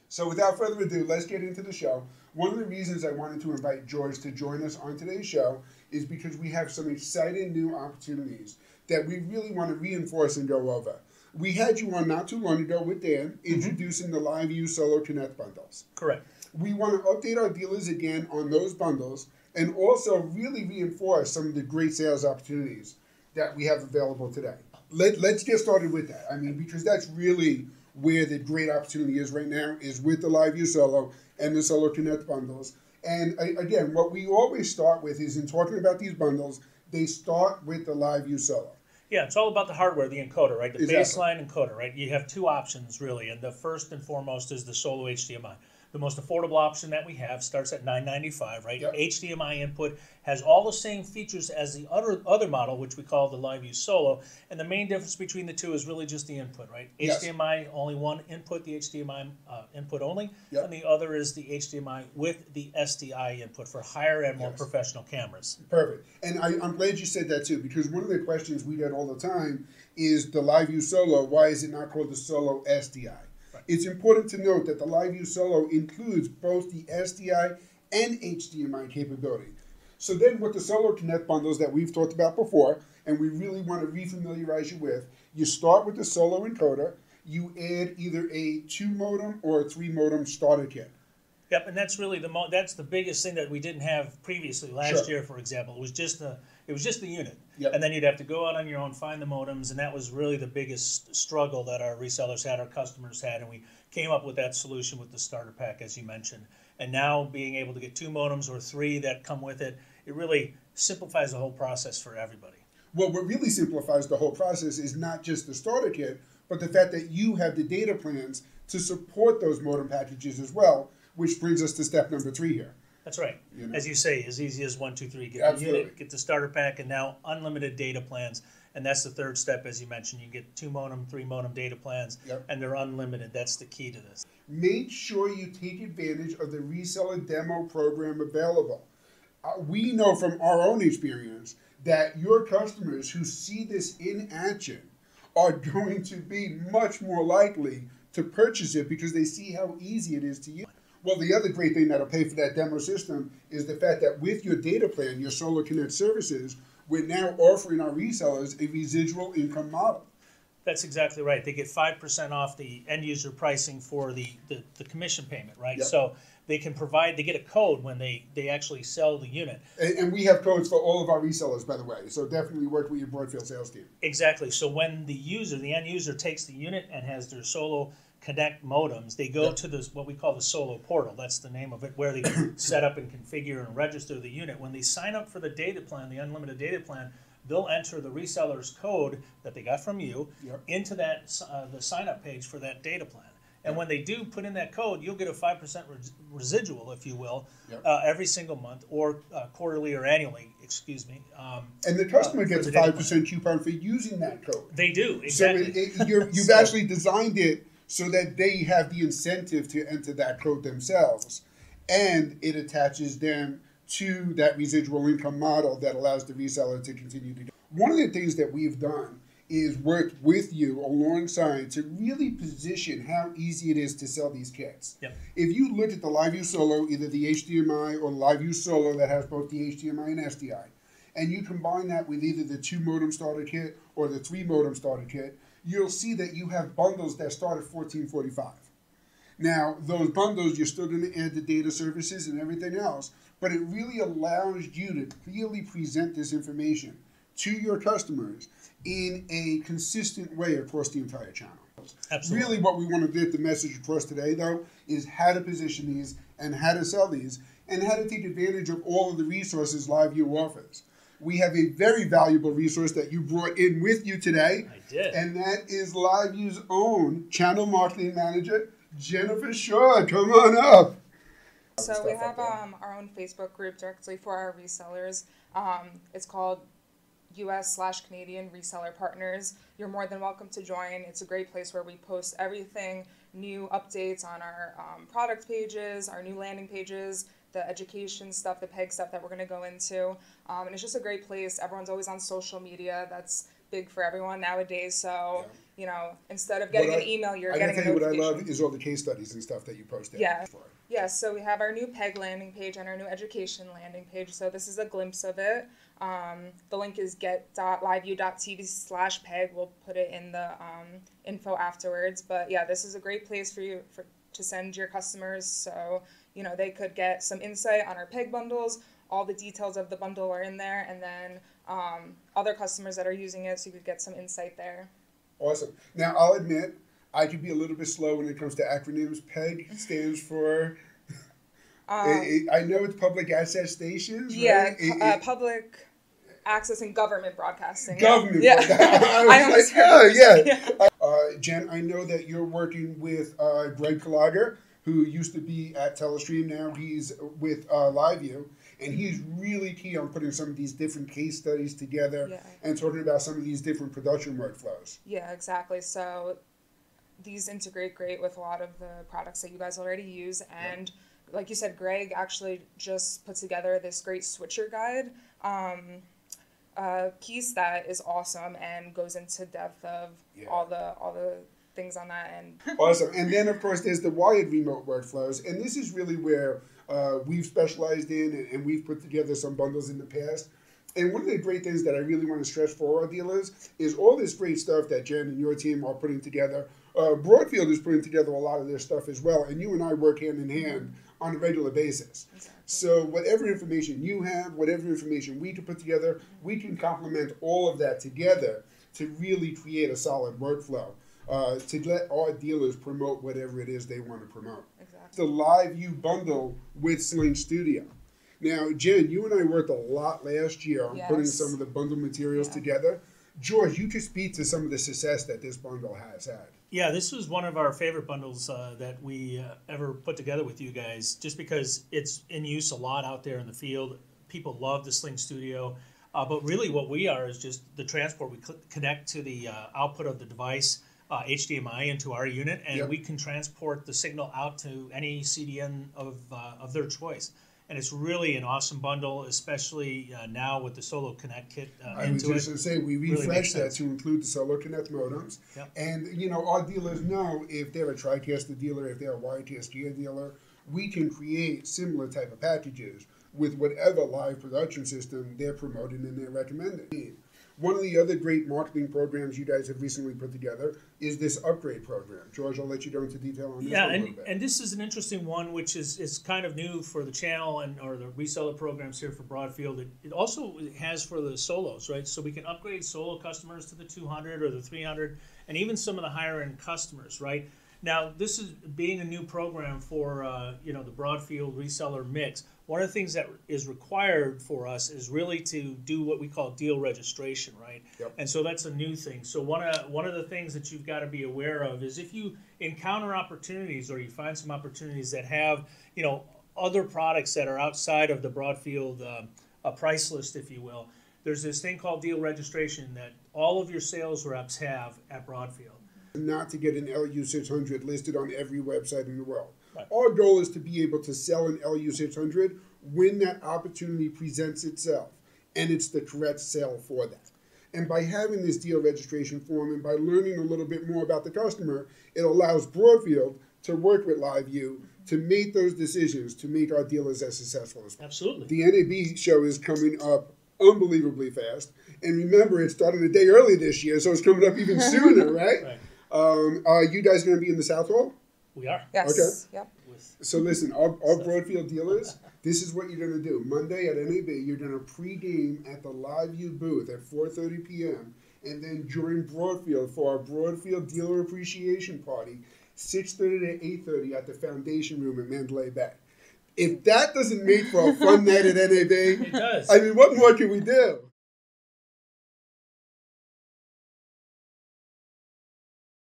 So without further ado, let's get into the show. One of the reasons I wanted to invite George to join us on today's show is because we have some exciting new opportunities that we really want to reinforce and go over. We had you on not too long ago with Dan introducing the LiveU Solo Connect bundles. Correct. We want to update our dealers again on those bundles and also really reinforce some of the great sales opportunities that we have available today. Let's get started with that. I mean, because that's really where the great opportunity is right now, is with the LiveU Solo and the Solo Connect bundles. And again, what we always start with is, in talking about these bundles, they start with the LiveU Solo. Yeah, it's all about the hardware, the encoder, right? The Exactly. baseline encoder, right? You have two options, really, and the first and foremost is the Solo HDMI. The most affordable option that we have starts at $995, right? Yep. HDMI input has all the same features as the other model, which we call the LiveU Solo, and the main difference between the two is really just the input, right? Yes. HDMI, only one input, the HDMI input only, Yep. and the other is the HDMI with the SDI input for higher and more Yes. professional cameras. Perfect. And I'm glad you said that too, because one of the questions we get all the time is the LiveU Solo, why is it not called the Solo SDI? Right. It's important to note that the LiveU Solo includes both the SDI and HDMI capability. So then with the Solo Connect bundles that we've talked about before, and we really want to refamiliarize you with, you start with the Solo encoder, you add either a 2 modem or a 3 modem starter kit. Yep, and that's really that's the biggest thing that we didn't have previously. Last Sure. year, for example, it was just the unit, Yep. and then you'd have to go out on your own, find the modems, and that was really the biggest struggle that our resellers had, our customers had, and we came up with that solution with the starter pack, as you mentioned. And now being able to get 2 modems or 3 that come with it, it really simplifies the whole process for everybody. Well, what really simplifies the whole process is not just the starter kit, but the fact that you have the data plans to support those modem packages as well, which brings us to step number 3 here. That's right. You know? As you say, as easy as 1, 2, 3. Get Absolutely. the unit, get the starter pack, and now unlimited data plans. And that's the third step, as you mentioned. You get 2 modem, 3 modem data plans, Yep. and they're unlimited. That's the key to this. Make sure you take advantage of the reseller demo program available. We know from our own experience that your customers who see this in action are going to be much more likely to purchase it because they see how easy it is to use. Well, the other great thing that'll pay for that demo system is the fact that with your data plan, your Solar Connect services, we're now offering our resellers a residual income model. That's exactly right. They get 5% off the end user pricing for the commission payment, right? Yep. So they get a code when they actually sell the unit. And we have codes for all of our resellers, by the way, so definitely work with your Broadfield sales team. Exactly. So when the end user takes the unit and has their Solo Connect modems, they go Yep. to this, what we call the Solo portal. That's the name of it, where they set up and configure and register the unit. When they sign up for the data plan, the unlimited data plan, they'll enter the reseller's code that they got from you Yep. into that the sign-up page for that data plan. And when they do put in that code, you'll get a 5% residual, if you will, Yep. every single month, or quarterly or annually, excuse me. And the customer gets the a data 5% coupon for using that code. They do, exactly. So you've actually designed it so that they have the incentive to enter that code themselves, and it attaches them to that residual income model that allows the reseller to continue to do. One of the things that we've done is worked with you alongside to really position how easy it is to sell these kits. Yep. If you look at the LiveU Solo, either the HDMI or LiveU Solo that has both the HDMI and SDI, and you combine that with either the 2 modem starter kit or the 3 modem starter kit, you'll see that you have bundles that start at $14.45. Now, those bundles, you're still going to add the data services and everything else, but it really allows you to clearly present this information to your customers in a consistent way across the entire channel. Absolutely. Really what we want to get the message across today, though, is how to position these and how to sell these and how to take advantage of all of the resources LiveU offers. We have a very valuable resource that you brought in with you today. I did. And that is LiveU's own channel marketing manager, Jennifer Shaw. Come on up. So we have our own Facebook group directly for our resellers. It's called US/Canadian Reseller Partners. You're more than welcome to join. It's a great place where we post everything, new updates on our product pages, our new landing pages, the education stuff, the PEG stuff that we're going to go into. And it's just a great place. Everyone's always on social media. That's big for everyone nowadays. So you know, instead of getting an email, you're getting a notification. What I love is all the case studies and stuff that you post there. Yeah. Yeah, so we have our new PEG landing page and our new education landing page. So this is a glimpse of it. The link is get.liveu.tv/PEG. We'll put it in the info afterwards. But yeah, this is a great place for you to send your customers, so you know they could get some insight on our PEG bundles. All the details of the bundle are in there, and then other customers that are using it, so you could get some insight there. Awesome. Now, I'll admit, I could be a little bit slow when it comes to acronyms. PEG stands for, I know it's public access stations, yeah, right? Public access and government broadcasting. Government broadcasting. I was like, oh, yeah. Jen, I know that you're working with Greg Kalager, who used to be at Telestream. Now he's with LiveU. And he's really key on putting some of these different case studies together and talking about some of these different production workflows. Yeah, exactly. So these integrate great with a lot of the products that you guys already use. And like you said, Greg actually just put together this great switcher guide piece that is awesome and goes into depth of all the things on that end. Awesome. And then, of course, there's the wired remote workflows. And this is really where we've specialized in, and we've put together some bundles in the past. And one of the great things that I really want to stress for our dealers is all this great stuff that Jen and your team are putting together. Broadfield is putting together a lot of their stuff as well, and you and I work hand in hand on a regular basis. Exactly. So whatever information you have, whatever information we can put together, we can complement all of that together to really create a solid workflow. To let our dealers promote whatever it is they want to promote. Exactly. The LiveU bundle with Sling Studio. Now, Jen, you and I worked a lot last year on putting some of the bundle materials together. George, you could speak to some of the success that this bundle has had. Yeah, this was one of our favorite bundles that we ever put together with you guys, just because it's in use a lot out there in the field. People love the Sling Studio. But really what we are is just the transport. We connect to the output of the device, HDMI into our unit, and we can transport the signal out to any CDN of their choice. And it's really an awesome bundle, especially now with the Solo Connect kit I was just going to say, we refreshed that to include the Solo Connect modems. Yep. And, you know, our dealers know if they're a TriCaster dealer, if they're a Wirecast dealer, we can create similar type of packages with whatever live production system they're promoting and they're recommending. One of the other great marketing programs you guys have recently put together is this upgrade program. George, I'll let you go into detail on this one a little bit. And this is an interesting one, which is kind of new for the channel or the reseller programs here for Broadfield. It also has for the solos, right? So we can upgrade solo customers to the 200 or the 300, and even some of the higher end customers, right? Now, this is being a new program for the Broadfield reseller mix. One of the things that is required for us is really to do what we call deal registration, right? Yep. And so that's a new thing. So one of the things that you've got to be aware of is if you encounter opportunities or you find some opportunities that have, other products that are outside of the Broadfield price list, if you will, there's this thing called deal registration that all of your sales reps have at Broadfield. Not to get an LU600 listed on every website in the world. Right. Our goal is to be able to sell an LU600 when that opportunity presents itself, and it's the correct sale for that. And by having this deal registration form and by learning a little bit more about the customer, it allows Broadfield to work with LiveU to make those decisions to make our dealers as successful as possible. Absolutely. The NAB show is coming up unbelievably fast. And remember, it started a day early this year, so it's coming up even sooner, right? Right. Are you guys going to be in the South Hall? We are. Yes. Okay. Yep. So listen, our Broadfield dealers, this is what you're going to do. Monday at NAB, you're going to pregame at the LiveU booth at 4:30 p.m. and then join Broadfield for our Broadfield Dealer Appreciation Party, 6:30 to 8:30 at the Foundation Room in Mandalay Bay. If that doesn't make for a fun night at NAB, it does. I mean, what more can we do?